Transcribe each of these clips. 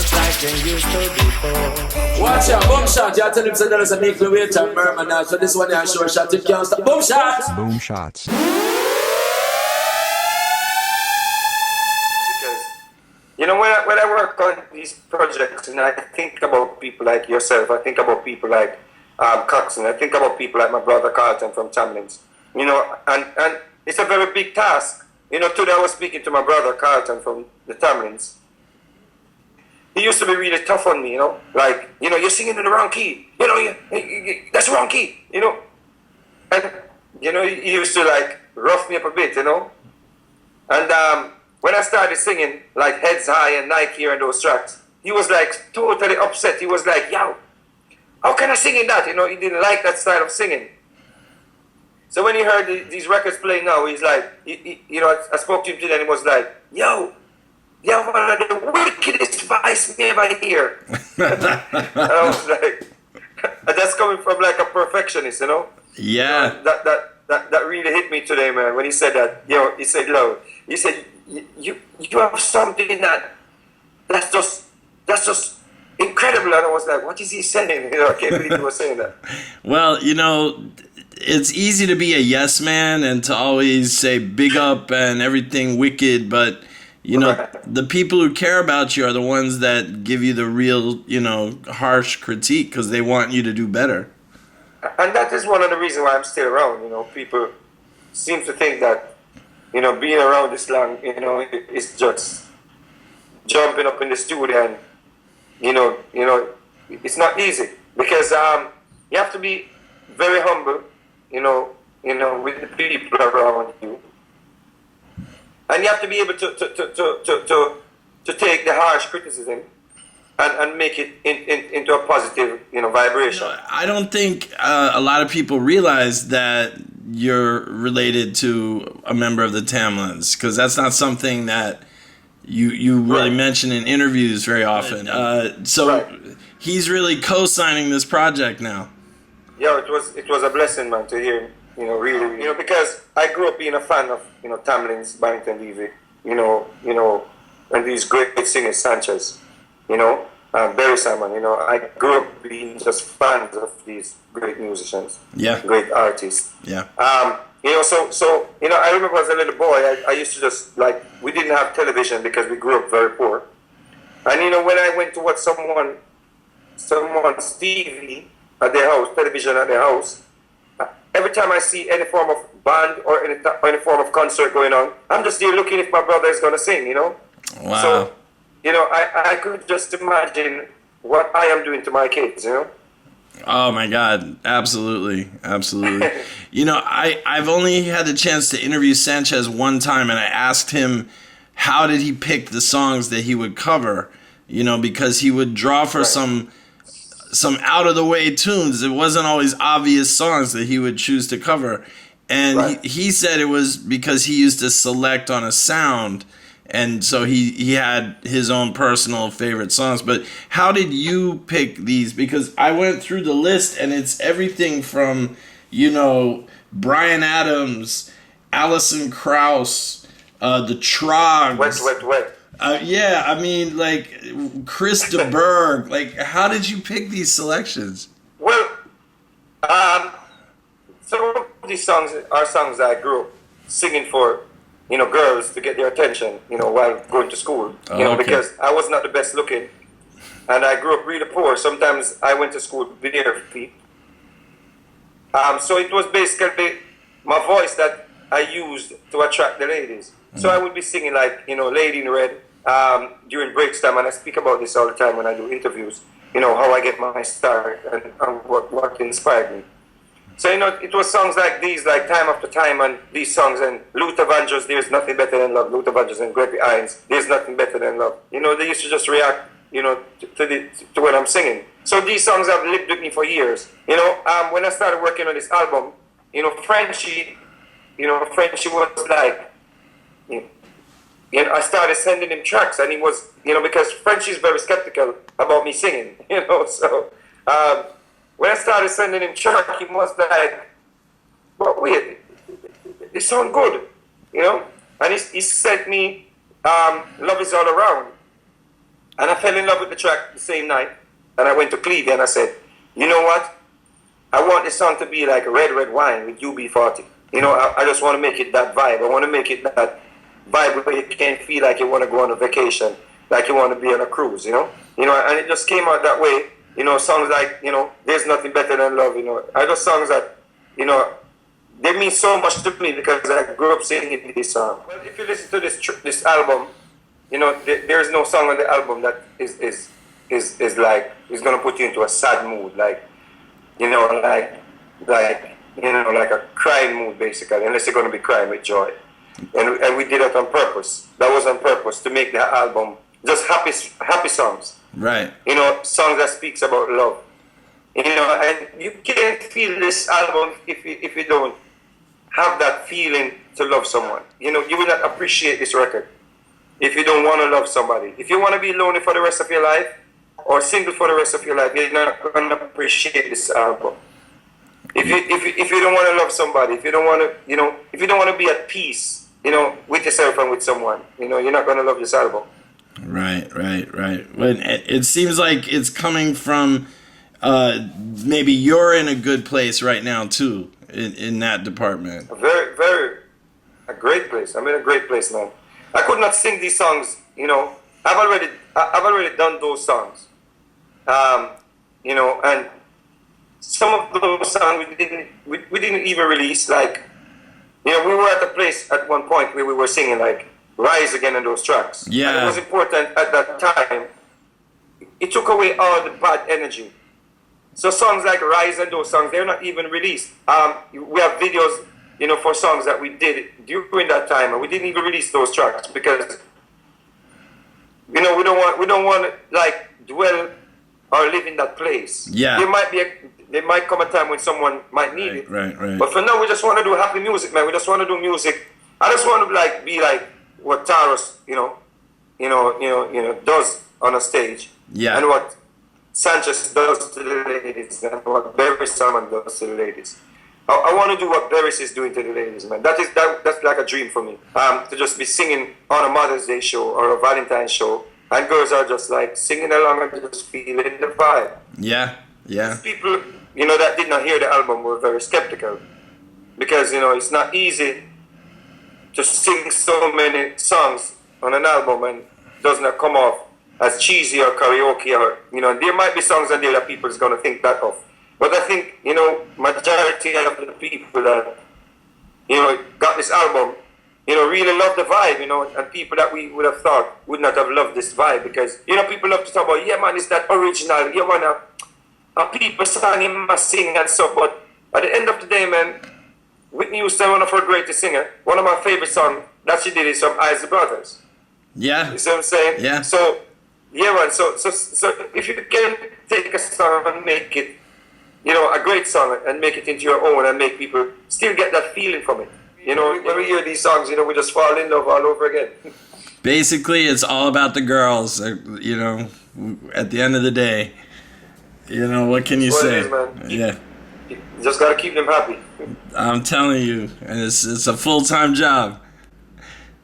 just like they used to before. Watch out, boom shot. You tell him so there's a make weight and murmur now. So this one is short shot. You can't stop. Boom shot. Boom shots. You know, when I work on these projects and I think about people like yourself, I think about people like Coxon, I think about people like my brother Carlton from Tamlins, you know, and it's a very big task. You know, today I was speaking to my brother Carlton from the Tamlins. He used to be really tough on me, you know, like, you know, you're singing in the wrong key, you know, that's the wrong key, you know. And, you know, he used to like rough me up a bit, you know. And when I started singing like Heads High and Nike here and those tracks, he was like totally upset. He was like, yo, how can I sing in that? You know, he didn't like that style of singing. So when he heard these records playing now, he's like, you know, I spoke to him today and he was like, yo, one of the wickedest voice me ever hear. And I was like, that's coming from like a perfectionist, you know? Yeah. That really hit me today, man, when he said that. You know, he said, "Lo," he said, you have something that's just incredible. And I was like, what is he saying? You know, I can't believe he was saying that. Well, you know, it's easy to be a yes man and to always say big up and everything wicked, but you know, the people who care about you are the ones that give you the real, you know, harsh critique because they want you to do better. And that is one of the reasons why I'm still around. You know, people seem to think that, you know, being around this long, you know, it's just jumping up in the studio and, you know, it's not easy because you have to be very humble, you know, with the people around you, and you have to be able to take the harsh criticism and make it into a positive, you know, vibration. I don't think a lot of people realize that you're related to a member of the Tamlins, because that's not something that you really mention in interviews very often. He's really co-signing this project now. Yeah, it was a blessing, man, to hear, you know, really, you know, because I grew up being a fan of, you know, Tamlins, Barrington Levy, you know, and these great singers, Sanchez, you know, Barry Simon, you know, I grew up being just fans of these great musicians, great artists. Yeah. You know, so you know, I remember as a little boy, I used to just like, we didn't have television because we grew up very poor, and you know, when I went to watch someone's TV at their house, television at their house, every time I see any form of band or any form of concert going on, I'm just there looking if my brother is going to sing, you know. Wow. So, you know, I could just imagine what I am doing to my kids, you know? Oh my God, absolutely. You know, I've only had the chance to interview Sanchez one time, and I asked him how did he pick the songs that he would cover, you know, because he would draw for some out of the way tunes. It wasn't always obvious songs that he would choose to cover. And he said it was because he used to select on a sound. And so he had his own personal favorite songs. But how did you pick these? Because I went through the list and it's everything from, you know, Bryan Adams, Alison Krauss, the Trogs. Wet. Yeah, I mean, like, Chris de Burgh. Like, how did you pick these selections? Well, some of these songs are songs that I grew up singing for, you know, girls to get their attention, you know, while going to school. You know, because I was not the best looking. And I grew up really poor. Sometimes I went to school bare feet. So it was basically my voice that I used to attract the ladies. So I would be singing like, you know, Lady in Red during breaks time. And I speak about this all the time when I do interviews, you know, how I get my start and what inspired me. So, you know, it was songs like these, like Time After Time, and these songs, and Luther Vandross, There's Nothing Better Than Love, Luther Vandross and Gregory Hines, There's Nothing Better Than Love. You know, they used to just react, you know, to when I'm singing. So these songs have lived with me for years. You know, when I started working on this album, you know, Frenchie was like, you know, I started sending him tracks, and he was, you know, because Frenchie's very skeptical about me singing, you know, so... when I started sending him track, he was like, but wait, it sounds good, you know? And he sent me Love Is All Around. And I fell in love with the track the same night. And I went to Cleveland and I said, you know what? I want this song to be like Red Red Wine with UB40. You know, I just want to make it that vibe. I want to make it that vibe where you can feel like you want to go on a vacation, like you want to be on a cruise, you know? And it just came out that way. You know, songs like, you know, There's Nothing Better Than Love, you know. I just songs that, you know, they mean so much to me because I grew up singing these songs. Well, if you listen to this album, you know, there's no song on the album that is like, is going to put you into a sad mood, like, you know, like a crying mood, basically, unless you're going to be crying with joy. And we did it on purpose. That was on purpose to make the album just happy songs. Right. You know, songs that speaks about love. You know, and you can't feel this album if you don't have that feeling to love someone. You know, you will not appreciate this record if you don't want to love somebody. If you want to be lonely for the rest of your life or single for the rest of your life, you're not going to appreciate this album. If you don't want to love somebody, if you don't want to, you know, if you don't want to be at peace, you know, with yourself and with someone, you know, you're not going to love this album. Right. But it seems like it's coming from maybe you're in a good place right now too in that department. A great place. I'm in a great place, man. I could not sing these songs. You know, I've already done those songs. You know, and some of those songs we didn't even release. Like, you know, we were at a place at one point where we were singing like Rise Again in those tracks. Yeah. And it was important at that time. It took away all the bad energy. So songs like Rise and those songs, they're not even released. We have videos, you know, for songs that we did during that time, and we didn't even release those tracks because, you know, we don't want to like dwell or live in that place. Yeah. There might come a time when someone might need it. Right. But for now, we just want to do happy music, man. We just want to do music. I just want to like be like what Taros, does on a stage. Yeah. And what Sanchez does to the ladies, and what Barry Salmon does to the ladies. I want to do what Barris is doing to the ladies, man. That's like a dream for me. To just be singing on a Mother's Day show or a Valentine's show, and girls are just like singing along and just feeling the vibe. Yeah. People, you know, that did not hear the album were very skeptical because, you know, it's not easy to sing so many songs on an album and does not come off as cheesy or karaoke or, you know, there might be songs on there that people is going to think that of. But I think, you know, majority of the people that, you know, got this album, you know, really love the vibe, you know, and people that we would have thought would not have loved this vibe because, you know, people love to talk about, yeah, man, it's that original, yeah, man, people sang him must sing and stuff, but at the end of the day, man, Whitney Houston, one of her greatest singers, one of my favorite songs that she did is from Isley Brothers. Yeah. You see what I'm saying? Yeah. So, yeah, man, so if you can take a song and make it, you know, a great song and make it into your own and make people still get that feeling from it. You know, when we hear these songs, you know, we just fall in love all over again. Basically, it's all about the girls, you know, at the end of the day. You know, what can you say? It is, man. Yeah. You just got to keep them happy. I'm telling you, and it's a full-time job.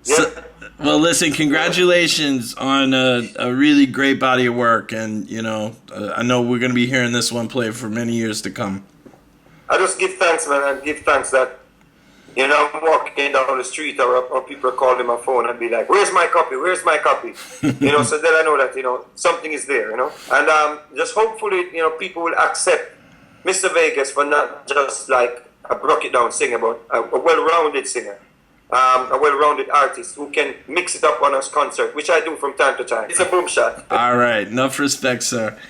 Yeah. So, well, listen, congratulations on a really great body of work, and, you know, I know we're going to be hearing this one play for many years to come. I just give thanks, man, and give thanks that, you know, I'm walking down the street or people are calling my phone and be like, where's my copy? Where's my copy? You know, so then I know that, you know, something is there, you know. And just hopefully, you know, people will accept Mr. Vegas for not just like a broke-it-down singer, but a well-rounded singer. A well-rounded artist who can mix it up on a concert, which I do from time to time. It's a boom shot. All right. Enough respect, sir.